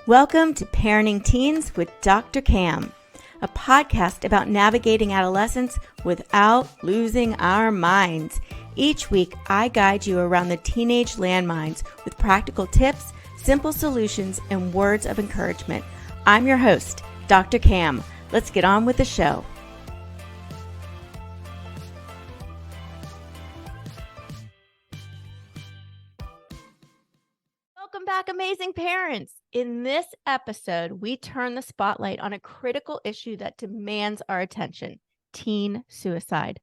Welcome to Parenting Teens with Dr. Cam, a podcast about navigating adolescence without losing our minds. Each week, I guide you around the teenage landmines with practical tips, simple solutions, and words of encouragement. I'm your host, Dr. Cam. Let's get on with the show. Welcome back, amazing parents. In this episode, we turn the spotlight on a critical issue that demands our attention: teen suicide.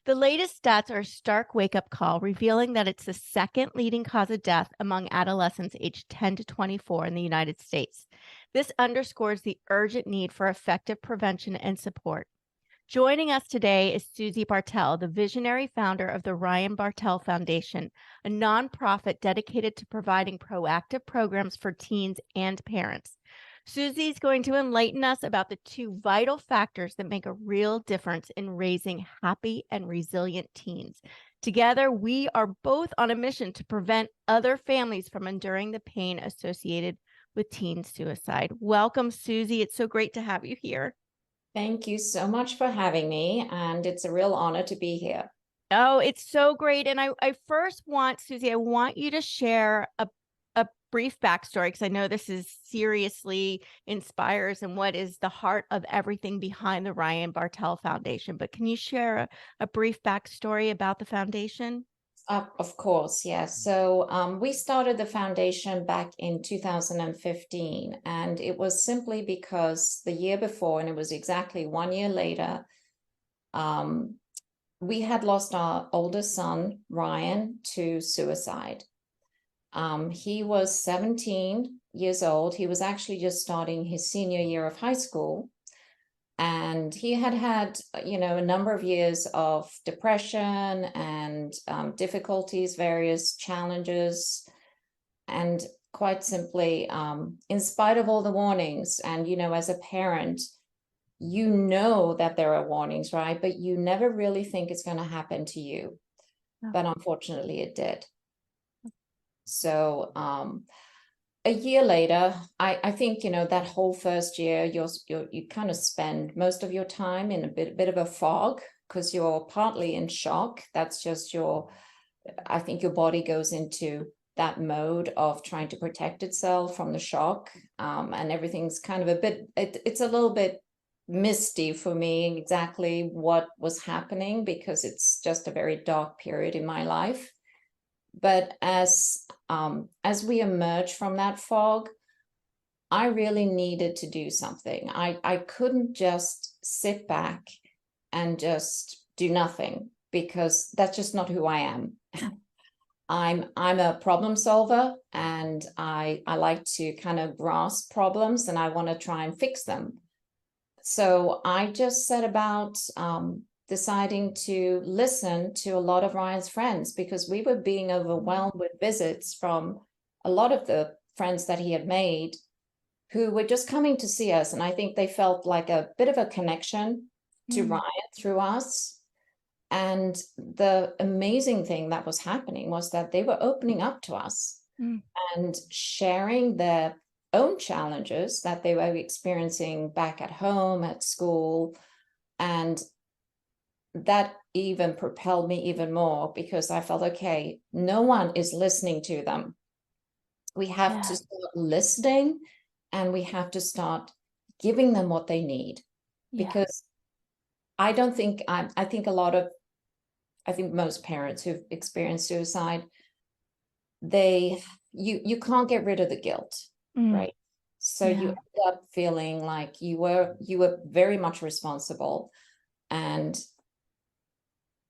The latest stats are a stark wake-up call, revealing that it's the second leading cause of death among adolescents aged 10 to 24 in the United States. This underscores the urgent need for effective prevention and support. Joining us today is Suzie Bartel, the visionary founder of the Ryan Bartel Foundation, a nonprofit dedicated to providing proactive programs for teens and parents. Suzie is going to enlighten us about the two vital factors that make a real difference in raising happy and resilient teens. Together, we are both on a mission to prevent other families from enduring the pain associated with teen suicide. Welcome, Suzie. It's so great to have you here. Thank you so much for having me, and it's a real honor to be here. Oh, it's so great. And I first want, Suzie, I want you to share a brief backstory, because I know this is seriously inspires and what is the heart of everything behind the Ryan Bartel Foundation. But can you share a brief backstory about the foundation? Of course, yes. So we started the foundation back in 2015, and it was simply because the year before, and it was exactly 1 year later, we had lost our oldest son, Ryan, to suicide. He was 17 years old. He was actually just starting his senior year of high school. And he had, a number of years of depression and difficulties, various challenges. And quite simply, in spite of all the warnings, and, as a parent, that there are warnings, right? But you never really think it's going to happen to you. Oh. But unfortunately, it did. So, a year later, I think, that whole first year, you kind of spend most of your time in a bit of a fog, because you're partly in shock. That's just I think your body goes into that mode of trying to protect itself from the shock. And everything's kind of it's a little bit misty for me exactly what was happening, because it's just a very dark period in my life. But as we emerge from that fog, I really needed to do something. I couldn't just sit back and just do nothing, because that's just not who I am. I'm a problem solver, and I like to kind of grasp problems, and I want to try and fix them. So I just set about deciding to listen to a lot of Ryan's friends, because we were being overwhelmed with visits from a lot of the friends that he had made, who were just coming to see us. And I think they felt like a bit of a connection to Ryan through us. And the amazing thing that was happening was that they were opening up to us and sharing their own challenges that they were experiencing back at home, at school. And that even propelled me even more, because I felt, okay, no one is listening to them. We have to start listening, and we have to start giving them what they need. Because I think most parents who've experienced suicide, you can't get rid of the guilt, right? So you end up feeling like you were very much responsible. And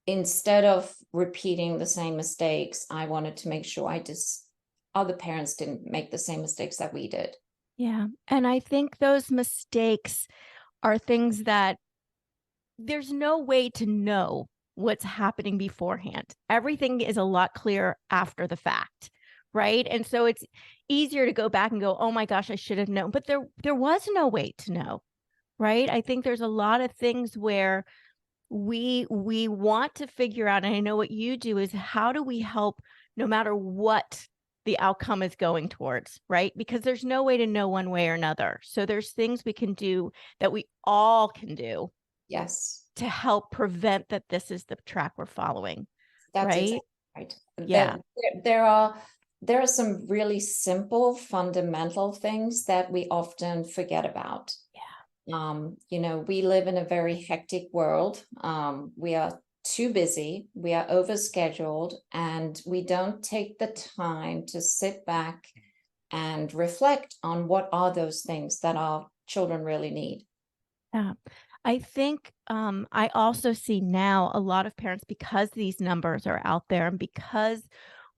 instead of repeating the same mistakes, I wanted to make sure other parents didn't make the same mistakes that we did. Yeah. And I think those mistakes are things that there's no way to know what's happening beforehand. Everything is a lot clearer after the fact, right? And so it's easier to go back and go, oh my gosh, I should have known. But there was no way to know, right? I think there's a lot of things where we want to figure out, and I know what you do, is how do we help no matter what the outcome is going towards, right? Because there's no way to know one way or another. So there's things we can do that we all can do Yes, to help prevent that this is the track we're following, that's right? exactly right. Yeah. There are some really simple, fundamental things that we often forget about. You know, we live in a very hectic world. We are too busy, we are overscheduled, and we don't take the time to sit back and reflect on what are those things that our children really need. Yeah. I think I also see now a lot of parents, because these numbers are out there and because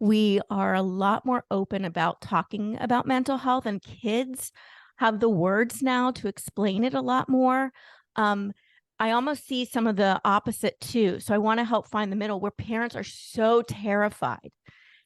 we are a lot more open about talking about mental health, and kids have the words now to explain it a lot more. I almost see some of the opposite too. So I want to help find the middle, where parents are so terrified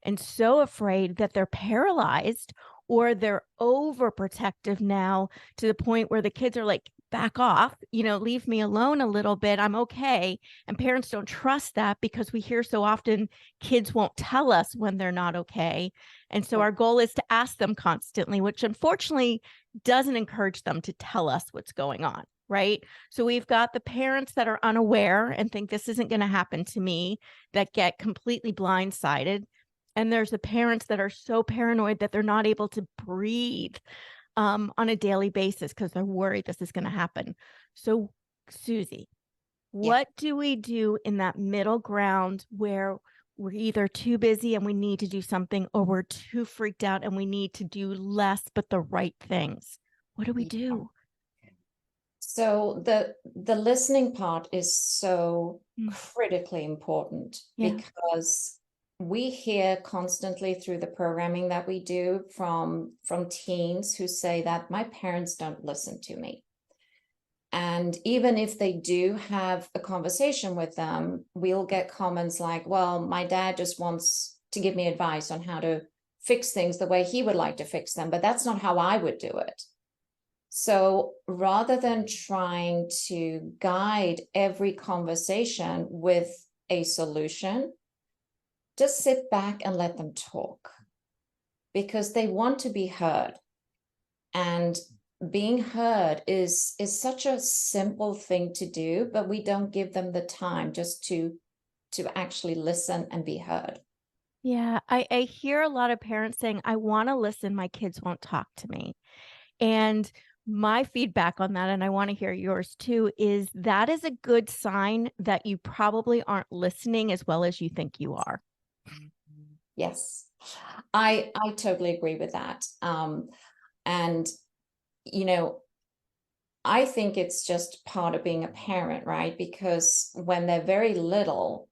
and so afraid that they're paralyzed, or they're overprotective now to the point where the kids are like, back off, leave me alone a little bit, I'm okay. And parents don't trust that, because we hear so often kids won't tell us when they're not okay. And so our goal is to ask them constantly, which unfortunately doesn't encourage them to tell us what's going on, right? So we've got the parents that are unaware and think this isn't going to happen to me, that get completely blindsided. And there's the parents that are so paranoid that they're not able to breathe on a daily basis because they're worried this is going to happen. So, Suzie, what do we do in that middle ground where we're either too busy and we need to do something, or we're too freaked out and we need to do less but the right things? What do we do? So the listening part is so critically important, because we hear constantly through the programming that we do from teens who say that my parents don't listen to me. And even if they do have a conversation with them, we'll get comments like, well, my dad just wants to give me advice on how to fix things the way he would like to fix them, but that's not how I would do it. So rather than trying to guide every conversation with a solution, just sit back and let them talk, because they want to be heard. And being heard is such a simple thing to do, but we don't give them the time just to actually listen and be heard. Yeah, I hear a lot of parents saying, I want to listen, my kids won't talk to me. And my feedback on that, and I want to hear yours too, is that is a good sign that you probably aren't listening as well as you think you are. Yes, I totally agree with that. And, you know, I think it's just part of being a parent, right? Because when they're very little,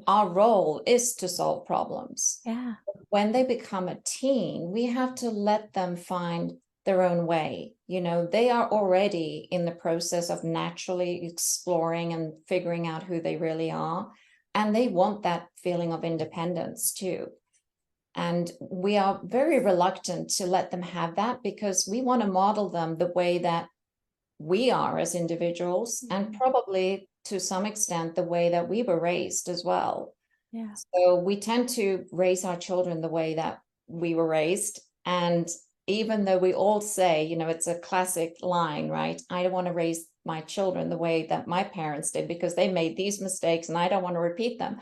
our role is to solve problems. Yeah. When they become a teen, we have to let them find their own way. You know, they are already in the process of naturally exploring and figuring out who they really are. And they want that feeling of independence too. And we are very reluctant to let them have that, because we want to model them the way that we are as individuals, and probably to some extent the way that we were raised as well. Yeah. So we tend to raise our children the way that we were raised. And even though we all say, you know, it's a classic line, right? I don't want to raise my children the way that my parents did, because they made these mistakes and I don't want to repeat them.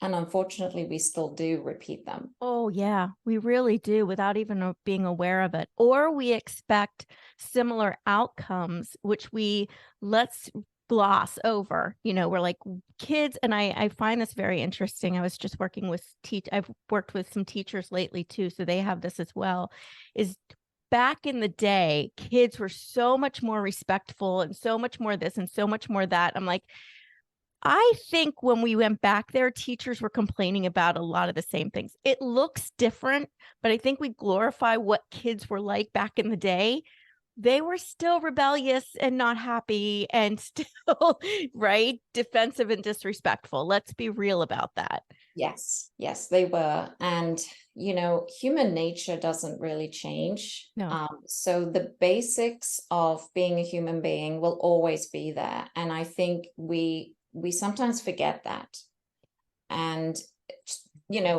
And unfortunately, we still do repeat them. Oh, yeah, we really do, without even being aware of it. Or we expect similar outcomes, which let's gloss over. We're like kids, and I find this very interesting. I was just working with I've worked with some teachers lately too, so they have this as well, is back in the day, kids were so much more respectful and so much more this and so much more that. I'm like, I think when we went back there, teachers were complaining about a lot of the same things. It looks different, but I think we glorify what kids were like back in the day. They were still rebellious and not happy and still, right, defensive and disrespectful. Let's be real about that. Yes, yes, they were. And, you know, human nature doesn't really change. No. So the basics of being a human being will always be there. And I think we sometimes forget that. And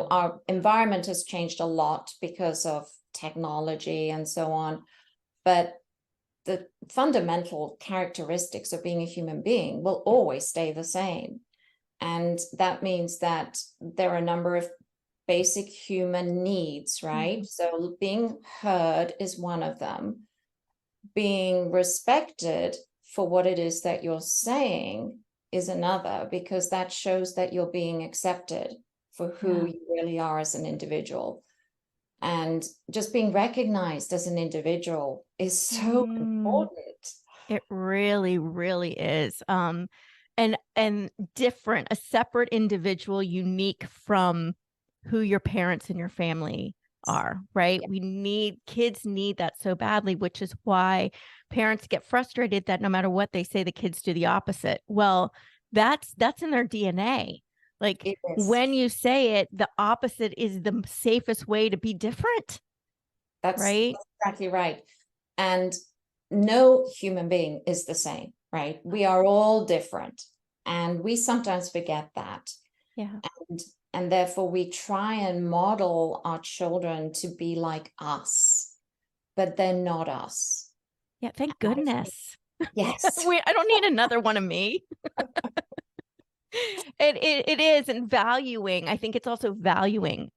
our environment has changed a lot because of technology and so on, but the fundamental characteristics of being a human being will always stay the same. And that means that there are a number of basic human needs, right? Mhm. So being heard is one of them. Being respected for what it is that you're saying is another, because that shows that you're being accepted for who you really are as an individual. And just being recognized as an individual is so Mm, important. it really, really is. And different, a separate individual, unique from who your parents and your family are, right? Yeah. Kids need that so badly, which is why parents get frustrated that no matter what they say, the kids do the opposite. Well, that's in their DNA. Like It is. when you say it, the opposite is the safest way to be different, That's right? exactly right. And no human being is the same, right? We are all different. And we sometimes forget that. Yeah. And, and therefore, we try and model our children to be like us, but they're not us. Yeah, thank And I think, goodness. yes. I don't need another one of me. It is, and valuing. I think it's also valuing.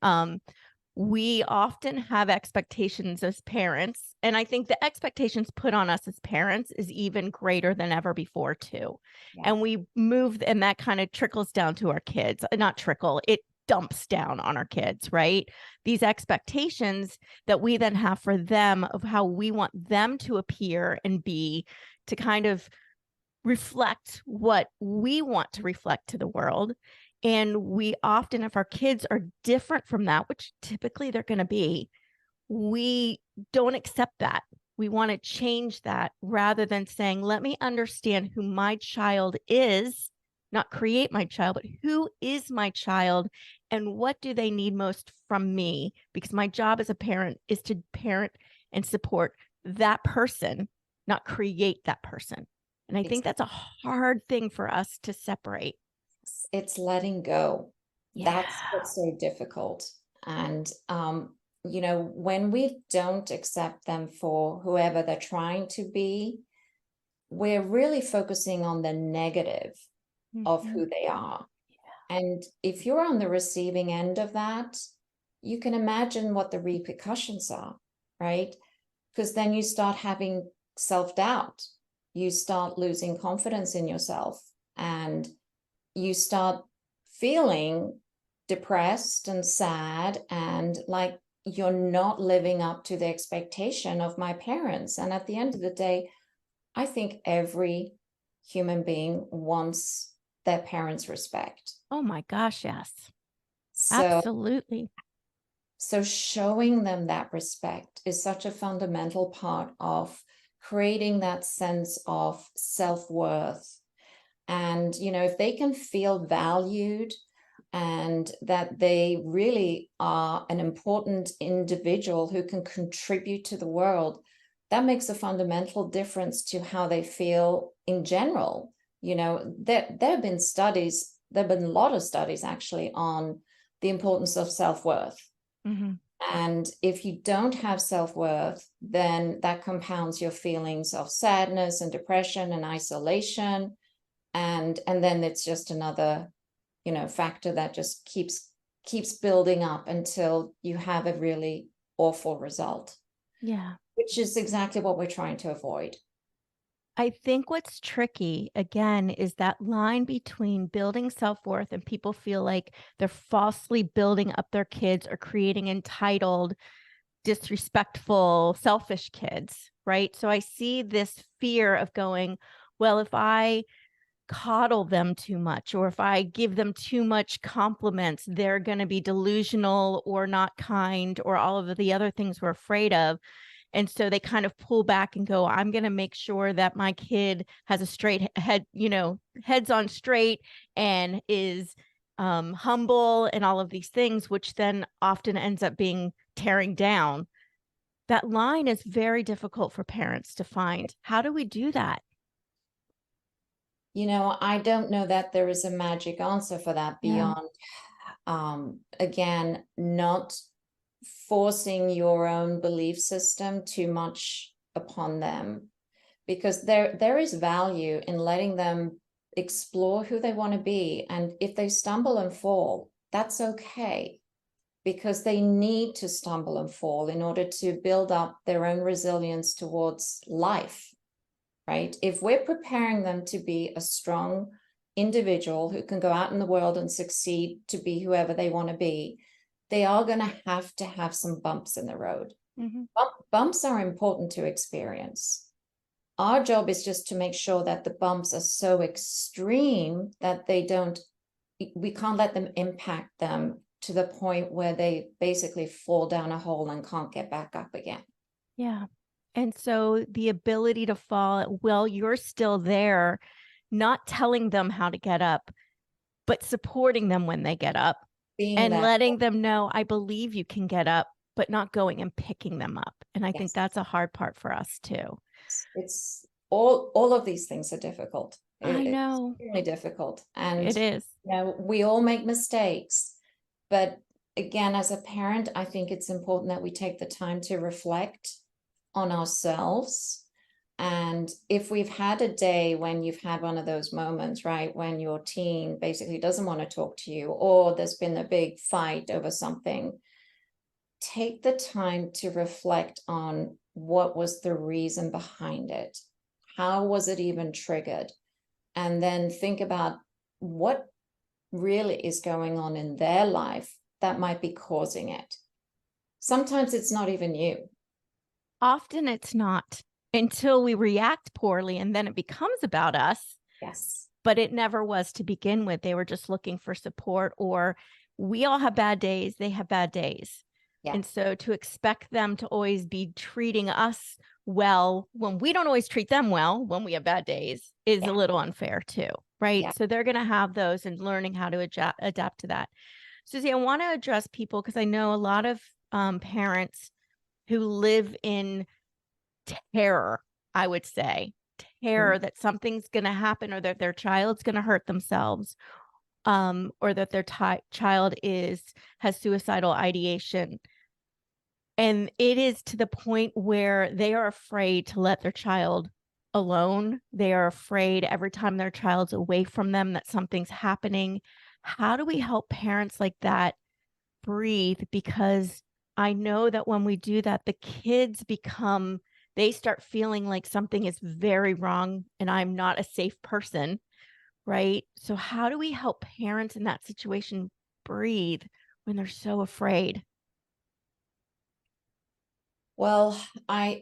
We often have expectations as parents, and I think the expectations put on us as parents is even greater than ever before too. Yeah. And we move, and that kind of trickles down to our kids. Not trickle, it dumps down on our kids, right? These expectations that we then have for them of how we want them to appear and be, to kind of reflect what we want to reflect to the world. And we often, if our kids are different from that, which typically they're going to be, we don't accept that. We want to change that rather than saying, let me understand who my child is, not create my child, but who is my child and what do they need most from me? Because my job as a parent is to parent and support that person, not create that person. And I think that's a hard thing for us to separate. It's letting go. Yeah. That's what's so difficult. And when we don't accept them for whoever they're trying to be, we're really focusing on the negative of Mm-hmm. who they are. And if you're on the receiving end of that, you can imagine what the repercussions are, right? Because then you start having self-doubt. You start losing confidence in yourself, and you start feeling depressed and sad and like you're not living up to the expectation of my parents. And at the end of the day, I think every human being wants their parents' respect. Oh my gosh, yes. So, Absolutely. so showing them that respect is such a fundamental part of creating that sense of self-worth. And, if they can feel valued and that they really are an important individual who can contribute to the world, that makes a fundamental difference to how they feel in general. There have been studies, there have been a lot of studies actually on the importance of self-worth. Mm-hmm. And if you don't have self-worth, then that compounds your feelings of sadness and depression and isolation. And then it's just another factor that just keeps building up until you have a really awful result, Yeah. which is exactly what we're trying to avoid. I think what's tricky, again, is that line between building self-worth and people feel like they're falsely building up their kids or creating entitled, disrespectful, selfish kids, right? So I see this fear of going, well, if I coddle them too much, or if I give them too much compliments, they're going to be delusional or not kind, or all of the other things we're afraid of. And so they kind of pull back and go, I'm going to make sure that my kid has a straight head, heads on straight, and is humble and all of these things, which then often ends up being tearing down. That line is very difficult for parents to find. How do we do that? I don't know that there is a magic answer for that Yeah. beyond Again, not forcing your own belief system too much upon them, because there is value in letting them explore who they want to be. And if they stumble and fall, that's okay, because they need to stumble and fall in order to build up their own resilience towards life, right? If we're preparing them to be a strong individual who can go out in the world and succeed to be whoever they want to be, they are going to have some bumps in the road. Mm-hmm. Bumps are important to experience. Our job is just to make sure that the bumps are so extreme that we can't let them impact them to the point where they basically fall down a hole and can't get back up again. Yeah. And so the ability to fall, well, you're still there, not telling them how to get up, but supporting them when they get up Being and that, letting them know, I believe you can get up, but not going and picking them up. And I think yes, that's a hard part for us too. it's all of these things are difficult. I It's know extremely difficult. And, it is. we all make mistakes. But again, as a parent, I think it's important that we take the time to reflect on ourselves. And if we've had a day when you've had one of those moments, right, when your teen basically doesn't want to talk to you, or there's been a big fight over something, take the time to reflect on what was the reason behind it. How was it even triggered? And then think about what really is going on in their life that might be causing it. Sometimes it's not even you. Often it's not, until we react poorly and then it becomes about us. Yes. But it never was to begin with. They were just looking for support, or we all have bad days, they have bad days. Yeah. And so to expect them to always be treating us well when we don't always treat them well when we have bad days is Yeah. a little unfair too, right? Yeah. So they're going to have those, and learning how to adapt to that. Suzie, I want to address people because I know a lot of parents who live in terror, I would say, terror that something's going to happen, or that their child's going to hurt themselves, or that their child has suicidal ideation. And it is to the point where they are afraid to let their child alone. They are afraid every time their child's away from them that something's happening. How do we help parents like that breathe? Because I know that when we do that, the kids they start feeling like something is very wrong and I'm not a safe person, right? So how do we help parents in that situation breathe when they're so afraid? Well, I'm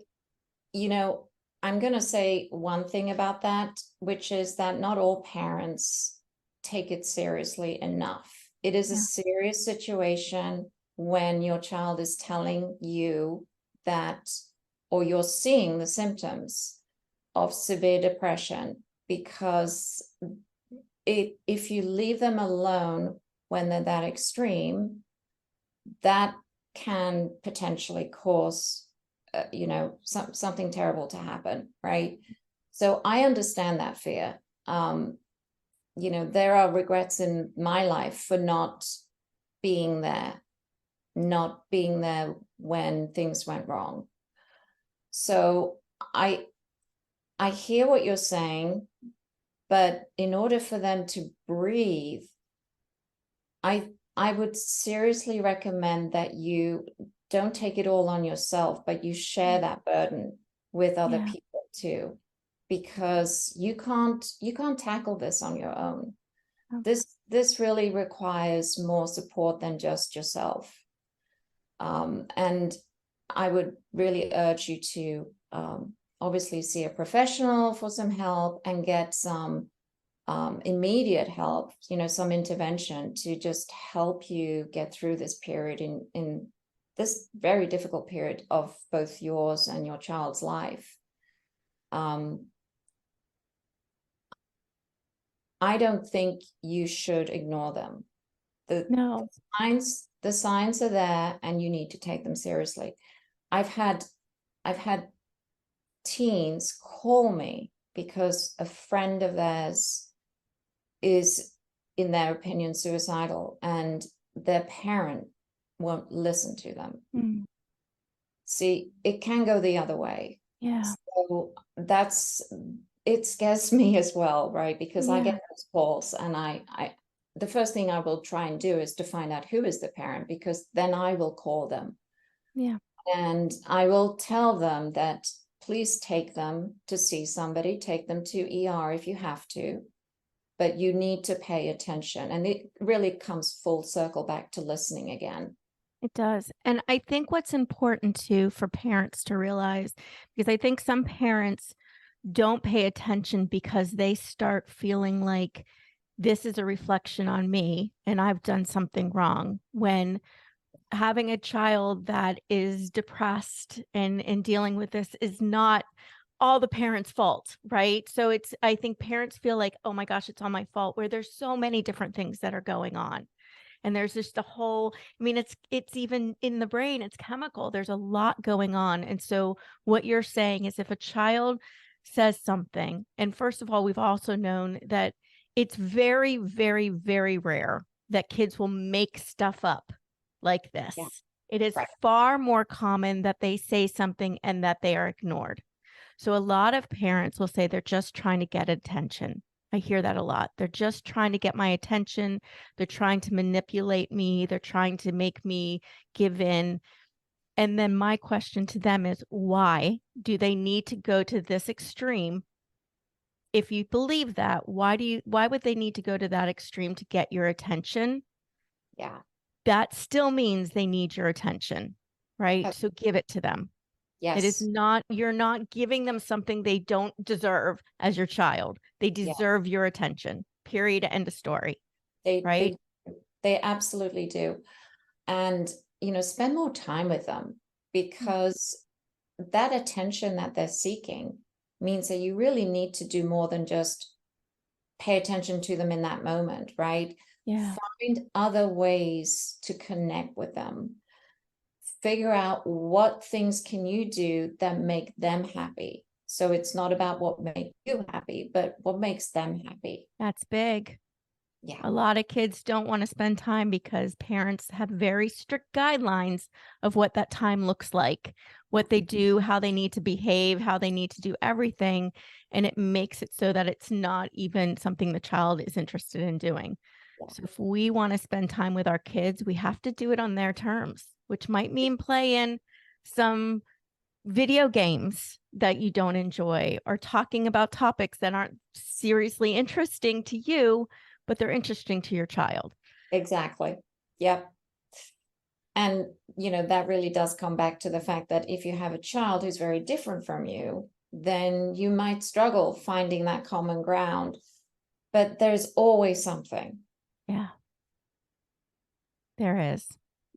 going to say one thing about that, which is that not all parents take it seriously enough. It is a Yeah. serious situation when your child is telling you that, or you're seeing the symptoms of severe depression, because if you leave them alone when they're that extreme, that can potentially cause something terrible to happen, right? So I understand that fear. There are regrets in my life for not being there when things went wrong. So I hear what you're saying, but in order for them to breathe, I would seriously recommend that you don't take it all on yourself, but you share that burden with other people too, because you can't tackle this on your own. This really requires more support than just yourself. And I would really urge you to obviously see a professional for some help and get some immediate help, some intervention to just help you get through this period in this very difficult period of both yours and your child's life. I don't think you should ignore them. No. The signs are there, and you need to take them seriously. I've had teens call me because a friend of theirs is, in their opinion, suicidal, and their parent won't listen to them. Mm. See, it can go the other way. Yeah. So it scares me as well, right? Because I Yeah. get those calls, and the first thing I will try and do is to find out who is the parent, because then I will call them Yeah. and I will tell them that please take them to see somebody, take them to ER if you have to, but you need to pay attention. And it really comes full circle back to listening again. It does. And I think what's important too for parents to realize, because I think some parents don't pay attention because they start feeling like this is a reflection on me and I've done something wrong, when having a child that is depressed and dealing with this is not all the parents' fault, right? So I think parents feel like, oh my gosh, it's all my fault, where there's so many different things that are going on. And there's just a whole, I mean, it's even in the brain, it's chemical. There's a lot going on. And so what you're saying is, if a child says something, and first of all, we've also known that it's very, very, very rare that kids will make stuff up like this. Yeah. It is Right. far more common that they say something and that they are ignored. So a lot of parents will say they're just trying to get attention. I hear that a lot. They're just trying to get my attention. They're trying to manipulate me. They're trying to make me give in. And then my question to them is, why do they need to go to this extreme? If you believe that, why would they need to go to that extreme to get your attention? Yeah. That still means they need your attention, right? So give it to them. It is Yes. not, you're not giving them something they don't deserve as your child. They Yeah. deserve your attention, period, end of story, They right? they they absolutely do. And spend more time with them, because that attention that they're seeking means that you really need to do more than just pay attention to them in that moment, right? Yeah. Find other ways to connect with them. Figure out what things can you do that make them happy. So it's not about what makes you happy, but what makes them happy. That's big. Yeah. A lot of kids don't want to spend time because parents have very strict guidelines of what that time looks like, what they do, how they need to behave, how they need to do everything. And it makes it so that it's not even something the child is interested in doing. Yeah. So if we want to spend time with our kids, we have to do it on their terms, which might mean playing some video games that you don't enjoy, or talking about topics that aren't seriously interesting to you, but they're interesting to your child. Exactly. Yep. And, that really does come back to the fact that if you have a child who's very different from you, then you might struggle finding that common ground. But there's always something. Yeah, there is.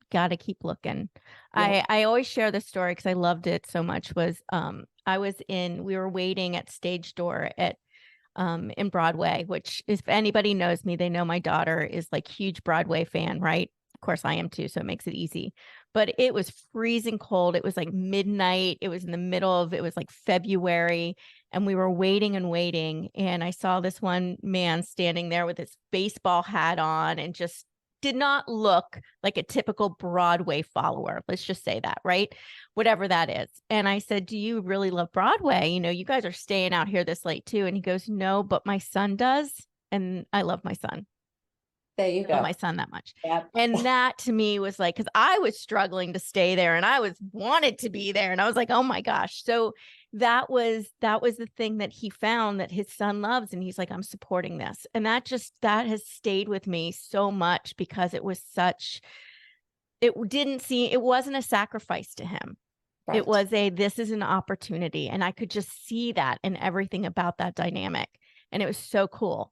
Got to keep looking. Yeah. I always share this story because I loved it so much. Was we were waiting at stage door at in Broadway, which, if anybody knows me, they know my daughter is like huge Broadway fan, right? Of course I am too, so it makes it easy. But it was freezing cold. It was like midnight. It was in the middle of, it was like February, and we were waiting and waiting. And I saw this one man standing there with his baseball hat on and just did not look like a typical Broadway follower. Let's just say that, right? Whatever that is. And I said, do you really love Broadway? You guys are staying out here this late too. And he goes, no, but my son does. And I love my son. There you I love go. my son that much. Yep. And that to me was like, because I was struggling to stay there and I wanted to be there. And I was like, oh my gosh. So that was the thing that he found that his son loves. And he's like, I'm supporting this. And that has stayed with me so much, because it wasn't a sacrifice to him. Right. It was this is an opportunity. And I could just see that in everything about that dynamic. And it was so cool.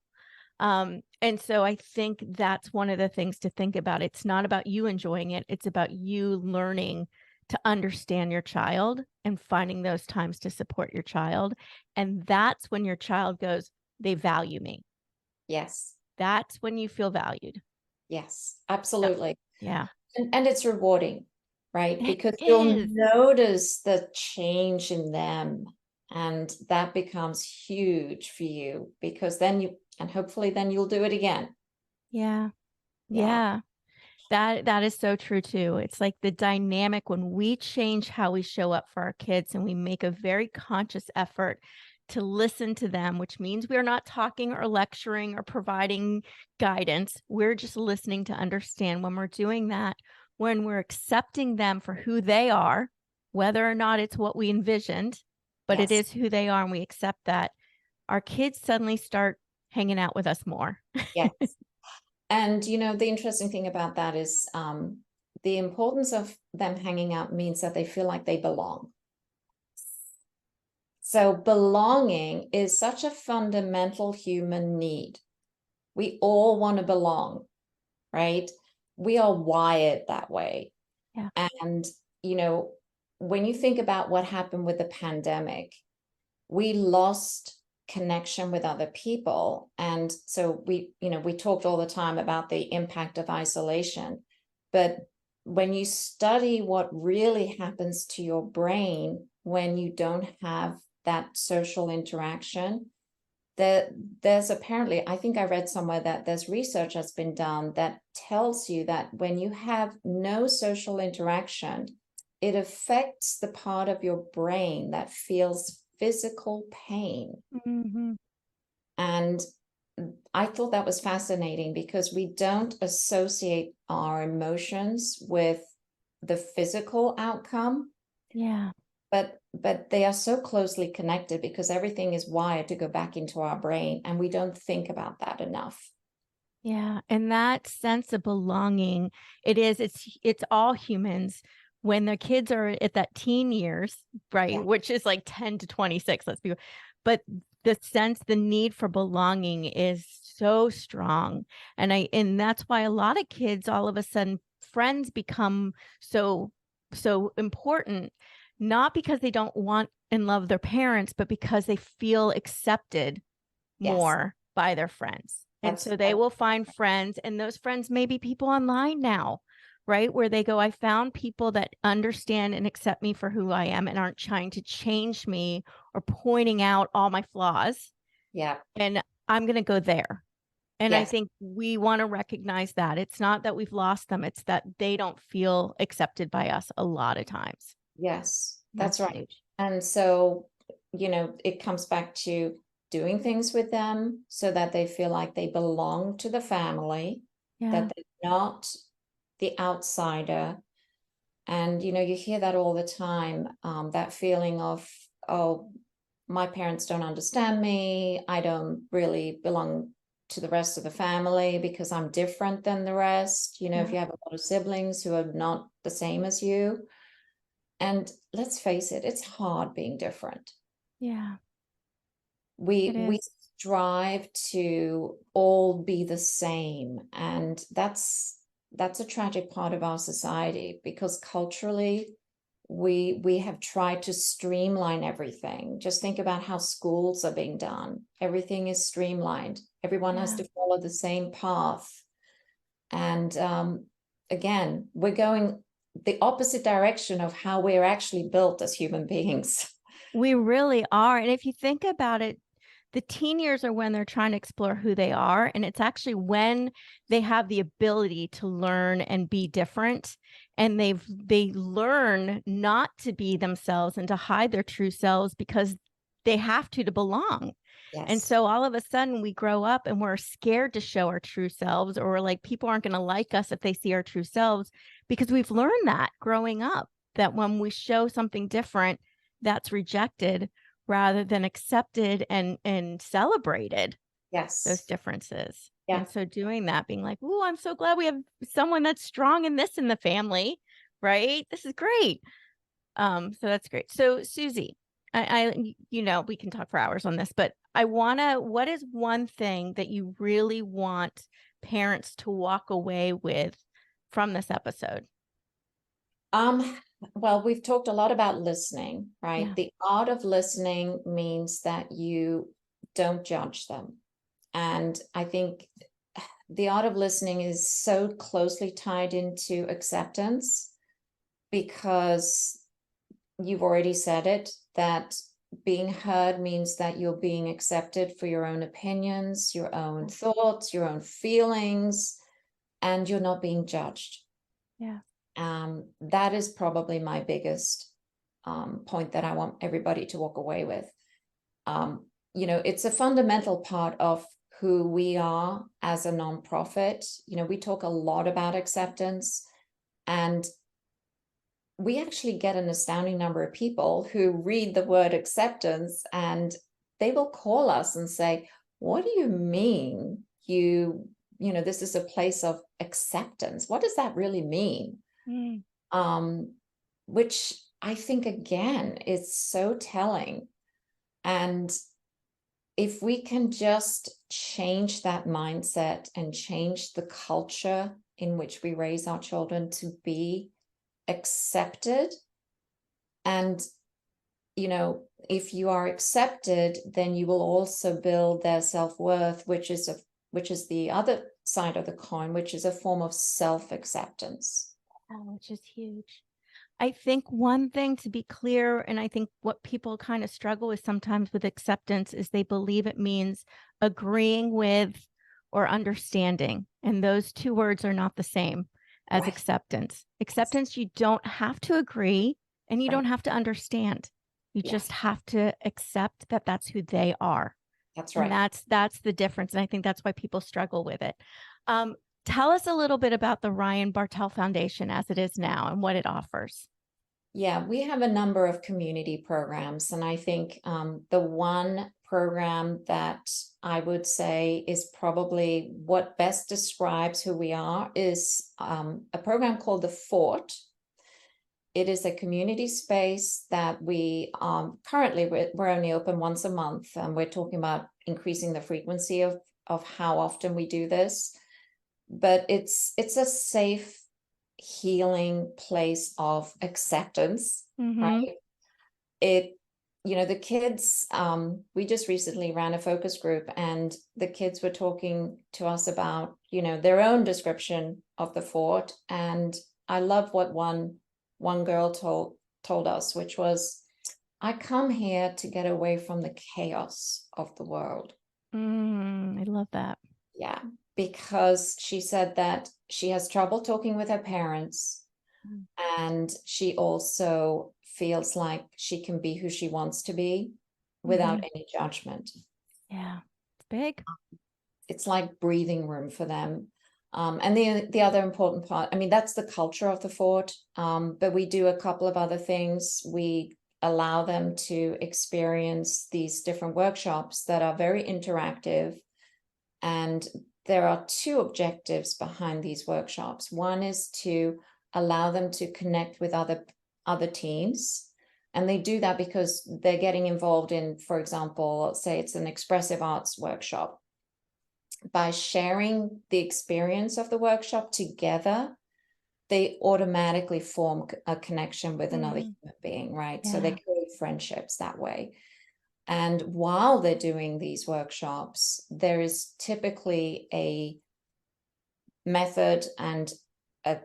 And so I think that's one of the things to think about. It's not about you enjoying it. It's about you learning to understand your child and finding those times to support your child. And that's when your child goes, they value me. Yes. That's when you feel valued. Yes, absolutely. Yeah. And it's rewarding, right? It Because you'll is. notice the change in them, and that becomes huge for you, because then hopefully then you'll do it again. Yeah. Yeah. Yeah. That is so true too. It's like the dynamic when we change how we show up for our kids and we make a very conscious effort to listen to them, which means we are not talking or lecturing or providing guidance. We're just listening to understand. When we're doing that, when we're accepting them for who they are, whether or not it's what we envisioned, but it Yes. is who they are, and we accept that, our kids suddenly start hanging out with us more. Yes. And, the interesting thing about that is the importance of them hanging out means that they feel like they belong. So belonging is such a fundamental human need. We all want to belong, right? We are wired that way. Yeah. And, when you think about what happened with the pandemic, we lost connection with other people. And so we talked all the time about the impact of isolation. But when you study what really happens to your brain when you don't have that social interaction, there's apparently, I think I read somewhere that there's research that's been done that tells you that when you have no social interaction, it affects the part of your brain that feels physical pain. Mm-hmm. And I thought that was fascinating because we don't associate our emotions with the physical outcome. Yeah. But they are so closely connected because everything is wired to go back into our brain, and we don't think about that enough. Yeah, and that sense of belonging, it's all humans when their kids are at that teen years, right? Yeah. Which is like 10 to 26, let's be, but the need for belonging is so strong. And that's why a lot of kids all of a sudden friends become so important, not because they don't want and love their parents, but because they feel accepted Yes. more by their friends. And That's so they will find friends, and those friends may be people online now, right? Where they go, I found people that understand and accept me for who I am and aren't trying to change me or pointing out all my flaws. Yeah. And I'm going to go there. And I Yes. think we want to recognize that it's not that we've lost them, it's that they don't feel accepted by us a lot of times. Yes, That's that's right. huge. And so, it comes back to doing things with them so that they feel like they belong to the family, Yeah. that they're not the outsider. And, you hear that all the time, that feeling of, oh, my parents don't understand me. I don't really belong to the rest of the family because I'm different than the rest. If Yeah. you have a lot of siblings who are not the same as you. And let's face it, it's hard being different. Yeah. It We is. strive to all be the same, and that's a tragic part of our society because culturally we have tried to streamline everything. Just think about how schools are being done. Everything is streamlined. Everyone has Yeah. to follow the same path. And again, we're going the opposite direction of how we're actually built as human beings. We really are. And if you think about it, the teen years are when they're trying to explore who they are. And it's actually when they have the ability to learn and be different. And they learn not to be themselves and to hide their true selves because they have to belong. And Yes. so all of a sudden we grow up and we're scared to show our true selves, or we're like, people aren't going to like us if they see our true selves, because we've learned that growing up, that when we show something different, that's rejected rather than accepted and celebrated, those Yes. differences. Yeah. And so doing that, being like, oh, I'm so glad we have someone that's strong in this in the family, right? This is great. So that's great. So Suzie, we can talk for hours on this, but what is one thing that you really want parents to walk away with from this episode? Well, we've talked a lot about listening, right? Yeah. The art of listening means that you don't judge them. And I think the art of listening is so closely tied into acceptance because you've already said it, that being heard means that you're being accepted for your own opinions, your own thoughts, your own feelings. and you're not being judged. Yeah. That is probably my biggest point that I want everybody to walk away with. It's a fundamental part of who we are as a nonprofit. We talk a lot about acceptance, and we actually get an astounding number of people who read the word acceptance and they will call us and say, what do you mean this is a place of acceptance? What does that really mean? Which I think, again, is so telling. And if we can just change that mindset and change the culture in which we raise our children to be accepted, and if you are accepted, then you will also build their self-worth, which is the other side of the coin, which is a form of self-acceptance. Which is huge. I think one thing to be clear, and I think what people kind of struggle with sometimes with acceptance, is they believe it means agreeing with or understanding. And those two words are not the same as Right. acceptance. Acceptance, you don't have to agree and you Right. don't have to understand. You Yes. just have to accept that that's who they are. That's right. And that's the difference. And I think that's why people struggle with it. Tell us a little bit about the Ryan Bartel Foundation as it is now and what it offers. Yeah, we have a number of community programs, and I think the one program that I would say is probably what best describes who we are is a program called The Fort. It is a community space that we currently we're only open once a month, and we're talking about increasing the frequency of how often we do this. But it's a safe, healing place of acceptance, right? The kids, we just recently ran a focus group, and the kids were talking to us about their own description of the fort. And I love what one girl told us, which was, I come here to get away from the chaos of the world. I love that. Yeah, because she said that she has trouble talking with her parents, and she also feels like she can be who she wants to be without any judgment. Yeah, it's big. It's like breathing room for them. And the other important part, I mean, that's the culture of the fort, but we do a couple of other things. We allow them to experience these different workshops that are very interactive. And there are two objectives behind these workshops. One is to allow them to connect with other teams. And they do that because they're getting involved in, for example, say it's an expressive arts workshop. By sharing the experience of the workshop together, they automatically form a connection with another human being, right? Yeah. So they create friendships that way. And while they're doing these workshops, there is typically a method and a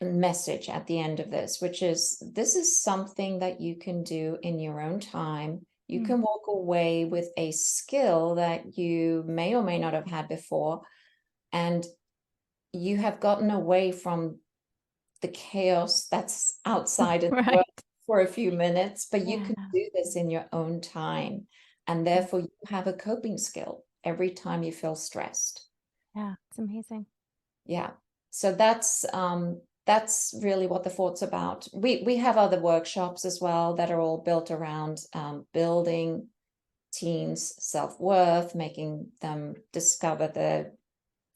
message at the end of this, which is, this is something that you can do in your own time. You can walk away with a skill that you may or may not have had before, and you have gotten away from the chaos that's outside in the world for a few minutes, but you can do this in your own time. And therefore you have a coping skill every time you feel stressed. Yeah, it's amazing. Yeah. So that's really what the fort's about. We have other workshops as well that are all built around building teens' self-worth, making them discover their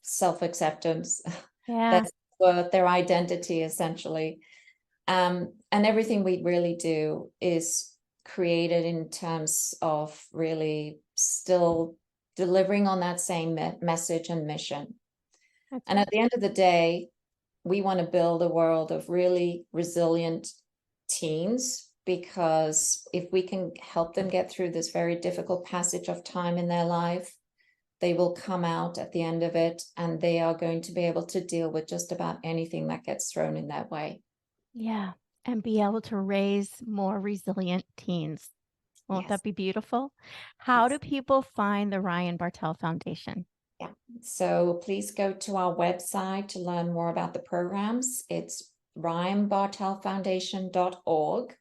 self-acceptance, their worth, their identity, essentially. And everything we really do is created in terms of really still delivering on that same message and mission. And at the end of the day, we want to build a world of really resilient teens, because if we can help them get through this very difficult passage of time in their life, they will come out at the end of it and they are going to be able to deal with just about anything that gets thrown in their way. Yeah. And be able to raise more resilient teens. Won't that be beautiful? How do people find the Ryan Bartel Foundation? Yeah. So please go to our website to learn more about the programs. It's ryanbartelfoundation.org.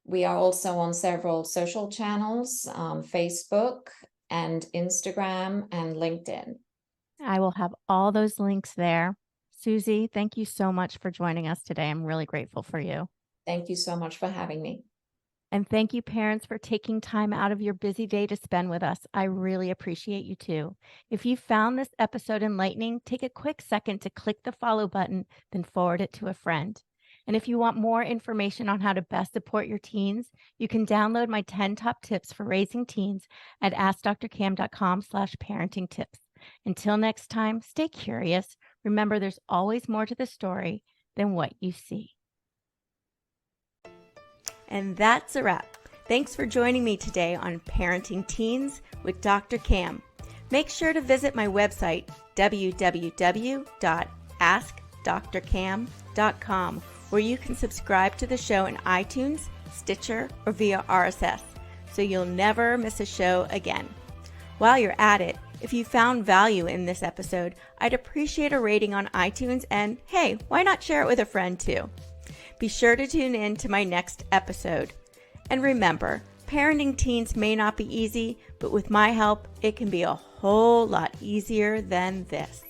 We are also on several social channels, Facebook and Instagram and LinkedIn. I will have all those links there. Suzie, thank you so much for joining us today. I'm really grateful for you. Thank you so much for having me. And thank you, parents, for taking time out of your busy day to spend with us. I really appreciate you too. If you found this episode enlightening, take a quick second to click the follow button, then forward it to a friend. And if you want more information on how to best support your teens, you can download my 10 top tips for raising teens at askdrcam.com/parentingtips. Until next time, stay curious. Remember, there's always more to the story than what you see. And that's a wrap. Thanks for joining me today on Parenting Teens with Dr. Cam. Make sure to visit my website, www.askdrcam.com, where you can subscribe to the show in iTunes, Stitcher, or via RSS, so you'll never miss a show again. While you're at it, if you found value in this episode, I'd appreciate a rating on iTunes, and hey, why not share it with a friend too? Be sure to tune in to my next episode. And remember, parenting teens may not be easy, but with my help, it can be a whole lot easier than this.